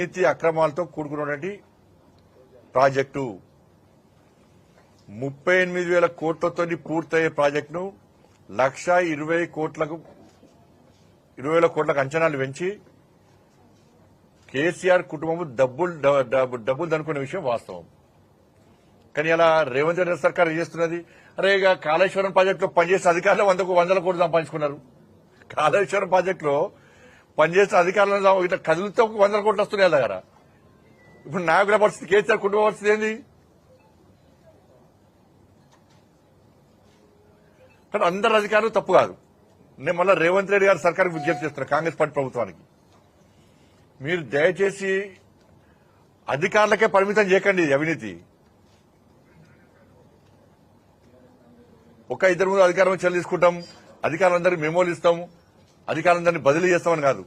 నీతి అక్రమాలతో కూడుకున్నటువంటి ప్రాజెక్టు 38,000 కోట్లతో పూర్తయ్యే ప్రాజెక్టును 1,20,000 కోట్లకు 20,000 కోట్లకు అంచనాలు పెంచి కేసీఆర్ కుటుంబం డబ్బులు దనుకునే విషయం వాస్తవం. కానీ అలా రేవంత్ రెడ్డి సర్కార్ ఏం చేస్తున్నది? అరే ఇక కాళేశ్వరం ప్రాజెక్టులో పనిచేసిన అధికారులు 100 కోట్లు సంపాదించుకున్నారు. కాళేశ్వరం ప్రాజెక్టులో పనిచేసిన అధికారులను ఇట్లా కదులుతో 100 కోట్లు వస్తున్నాయి దగ్గర. ఇప్పుడు నాయకుల పరిస్థితి, కేసీఆర్ కుటుంబ పరిస్థితి ఏంది? కానీ అందరు అధికారులు తప్పు కాదు. నేను మళ్ళీ రేవంత్ రెడ్డి గారి సర్కార్కి విజ్ఞప్తి చేస్తున్నా, కాంగ్రెస్ పార్టీ ప్రభుత్వానికి, మీరు దయచేసి అధికారులకే పరిమితం చేయకండి అవినీతి. ఒక ఇద్దరు ముందు అధికారం చర్యలు తీసుకుంటాం, అధికారులందరికీ మెమోలు ఇస్తాం, అధికారులందరినీ బదిలీ చేస్తామని కాదు.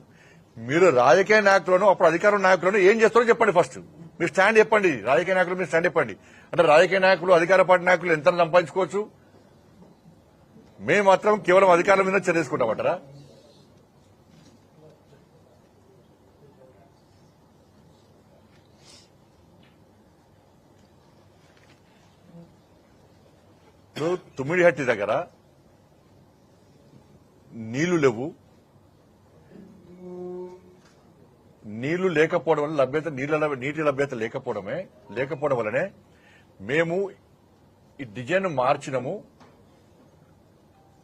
మీరు రాజకీయ నాయకులను, అప్పుడు అధికార నాయకులను ఏం చేస్తారో చెప్పండి. ఫస్ట్ మీరు స్టాండ్ చెప్పండి. రాజకీయ నాయకులు మీరు స్టాండ్ చెప్పండి. అంటే రాజకీయ నాయకులు, అధికార పార్టీ నాయకులు ఎంత సంపాదించుకోవచ్చు, మేము మాత్రం కేవలం అధికారుల మీద చర్య తీసుకుంటామంటారా? తుమ్మిడిహట్టి దగ్గర నీళ్లు లేవు. నీళ్లు లేకపోవడం వల్ల నీటి లభ్యత లేకపోవడం వల్లనే మేము ఈ డిజైన్ మార్చినాము.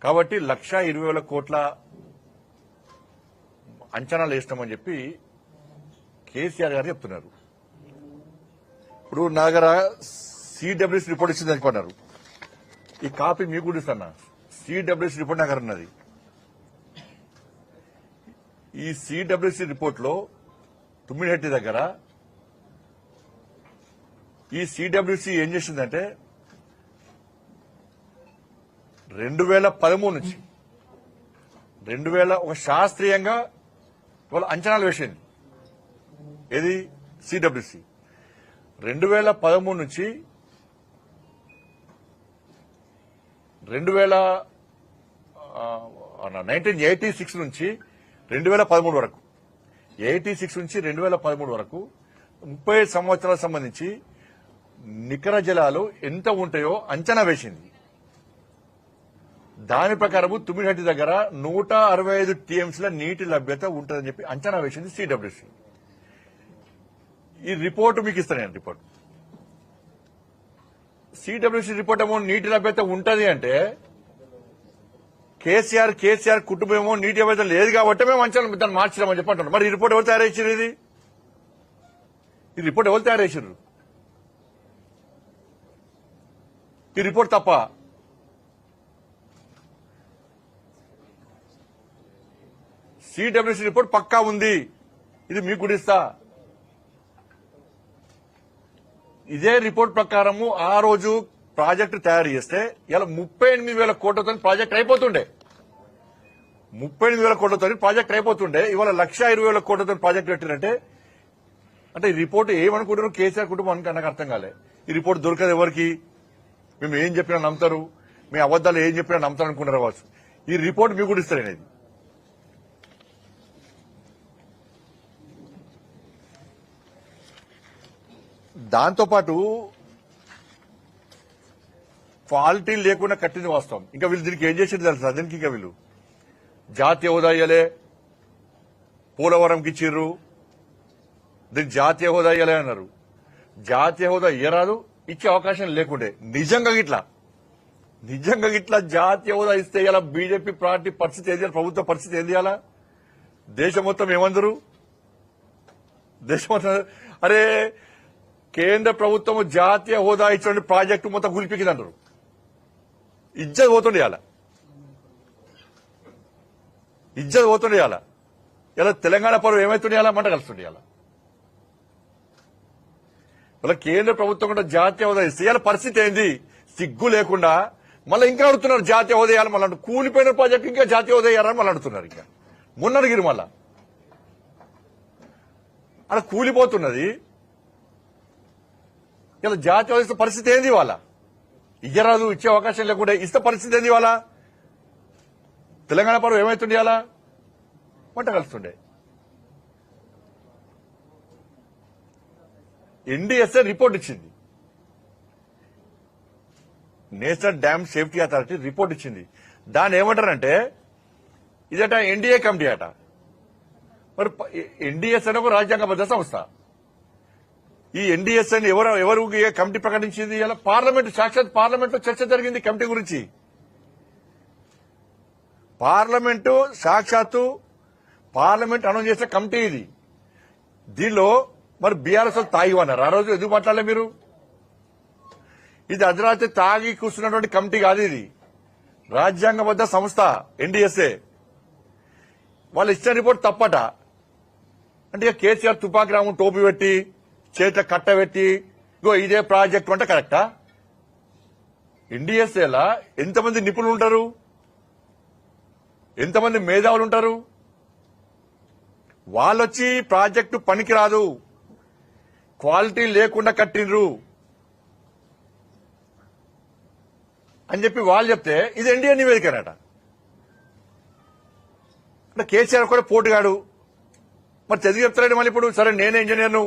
కాబట్టి 1,20,000 కోట్ల అంచనాలు వేసినామని చెప్పి కేసీఆర్ గారు చెప్తున్నారు. ఇప్పుడు నా దగ్గర సిడబ్ల్యూసీ రిపోర్ట్ ఇచ్చింది అనుకున్నారు. ఈ కాపీ మీకు కూడా ఇస్తున్నా. సిడబ్ల్యూసీ రిపోర్ట్ నా దగ్గర ఉన్నది. ఈ సిడబ్ల్యూసీ రిపోర్ట్ లో తుమ్మిడిహట్టి దగ్గర ఈ సిడబ్ల్యూసీ ఏం చేసిందంటే 2013 నుంచి ఒక శాస్త్రీయంగా వాళ్ళ అంచనాలు వేసింది. ఏది? సిడబ్ల్యూసీ 2013 నుంచి 1986 నుంచి 2013 వరకు 86 నుంచి 2013 వరకు 30 సంవత్సరాలకు సంబంధించి నికర జలాలు ఎంత ఉంటాయో అంచనా వేసింది. దాని ప్రకారం తుమ్మిడిహట్టి దగ్గర 165 టీఎంసీల నీటి లభ్యత ఉంటుందని చెప్పి అంచనా వేసింది సిడబ్ల్యూసీ. ఈ రిపోర్టు మీకు ఇస్తాను నేను. రిపోర్ట్ సిడబ్ల్యూసీ రిపోర్ట్ ఏమో నీటి లభ్యత ఉంటది అంటే కేసీఆర్ కుటుంబం ఏమో నీటి లభ్యత లేదు కాబట్టి మేము అంచనా దాన్ని మార్చినామని చెప్పి అంటున్నాం. మరి ఈ రిపోర్ట్ ఎవరు తయారు చేసారు? ఈ రిపోర్ట్ ఎవరు తయారు చేసారు? ఈ రిపోర్ట్ తప్ప సిడబ్ల్యూసీ రిపోర్ట్ పక్కా ఉంది. ఇది మీకు కూడా ఇస్తా. ఇదే రిపోర్ట్ ప్రకారము ఆ రోజు ప్రాజెక్టు తయారు చేస్తే ఇలా 38,000 కోట్లతో ప్రాజెక్ట్ అయిపోతుండే. 38,000 కోట్లతో ప్రాజెక్ట్ అయిపోతుండే. ఇవాళ 1,20,000 కోట్లతో ప్రాజెక్ట్ పెట్టారంటే అంటే ఈ రిపోర్ట్ ఏమనుకుంటున్నారు కేసీఆర్ కుటుంబం? నాకు అర్థం కాలే. ఈ రిపోర్ట్ దొరకదు ఎవరికి? మేము ఏం చెప్పినా నమ్ముతారు, మీ అబద్దాలు ఏం చెప్పినా నమ్ముతారు అనుకుంటారు కావచ్చు. ఈ రిపోర్ట్ మీకు కూడా ఇస్తారు. అనేది దాంతోపాటు క్వాలిటీ లేకుండా కట్టింది వాస్తవం. ఇంకా వీళ్ళు దీనికి ఏం చేసింది తెలుసా? దీనికి ఇంకా వీళ్ళు జాతీయ హోదా ఇయ్యలే, పోలవరంకి ఇచ్చిర్రు, దీనికి జాతీయ హోదా ఇయ్యలే అన్నారు. జాతీయ హోదా ఇయ్యరాదు, ఇచ్చే అవకాశం లేకుండే. నిజంగా గిట్లా జాతీయ హోదా ఇస్తే ఇలా బీజేపీ పార్టీ పరిస్థితి ఏంది? ప్రభుత్వ పరిస్థితి ఏంది? అలా దేశం మొత్తం ఏమందరు? దేశం మొత్తం అరే కేంద్ర ప్రభుత్వం జాతీయ హోదా ఇచ్చిన ప్రాజెక్టు మొత్తం గులిపికిందంటారు. ఇజ్జత్ పోతుండే ఇలా తెలంగాణ పరువు ఏమైతుండే? మంట కలుస్తుండే. ఇలా కేంద్ర ప్రభుత్వం కూడా జాతీయ హోదా ఇస్తే ఇలా పరిస్థితి ఏంది? సిగ్గు లేకుండా మళ్ళీ ఇంకా అడుగుతున్నారు జాతీయ హోదా ఇవ్వాలి. మళ్ళీ కూలిపోయిన ప్రాజెక్టు ఇంకా జాతీయ హోదా ఇవ్వాలని మళ్ళీ అడుగుతున్నారు. ఇంకా మొన్న అడిగిరు మళ్ళా అలా కూలిపోతున్నది. ఇలా జాతీయ హోదా ఇస్తే పరిస్థితి ఏంది? వాళ్ళ ఇయ్యరాదు, ఇచ్చే అవకాశం లేకుండా ఇస్తే పరిస్థితి ఏంది? వాళ్ళ తెలంగాణ పరువు ఏమైతుండే? అలా మంట కలుస్తుండే. ఎన్డీఎస్ఏ రిపోర్ట్ ఇచ్చింది. National dam safety authority report ఇచ్చింది. దాన్ని ఏమంటారంటే ఇదట ఎన్డీఏ కమిటీ అట. మరి ఎన్డీఎస్ అనే ఒక రాజ్యాంగబద్ద సంస్థ. ఈ ఎన్డీఎస్ అని ఎవరు కమిటీ ప్రకటించింది? ఇలా పార్లమెంట్, సాక్షాత్ పార్లమెంట్ లో చర్చ జరిగింది కమిటీ గురించి. పార్లమెంటు సాక్షాత్తు పార్లమెంట్ అనౌన్స్ చేసిన కమిటీ ఇది. దీనిలో మరి బీఆర్ఎస్ వాళ్ళు తాగి అన్నారు. ఆ రోజు ఎందుకు మాట్లాడలే మీరు? ఇది అర్ధరాత్రి తాగి కూర్చున్నటువంటి కమిటీ కాదు, ఇది రాజ్యాంగబద్ద సంస్థ ఎన్డీఎస్ఏ. వాళ్ళు ఇచ్చిన రిపోర్ట్ తప్పట. అంటే ఇక కేసీఆర్ తుపాకి రాము టోపీ పెట్టి చేతిలో కట్ట పెట్టి ఇగో ఇదే ప్రాజెక్టు అంటే కరెక్టా? ఎన్డీఎస్ఏలా ఎంతమంది నిపుణులు ఉంటారు, ఎంతమంది మేధావులు ఉంటారు? వాళ్ళొచ్చి ప్రాజెక్టు పనికిరాదు, క్వాలిటీ లేకుండా కట్టిండ్రు అని చెప్పి వాళ్ళు చెప్తే ఇది ఎన్డీఏ నివేదికనట. అంటే కేసీఆర్ కూడా పోటుగాడు, మరి చదివి చెప్తారండి మళ్ళీ ఇప్పుడు. సరే నేనే ఇంజనీర్ను,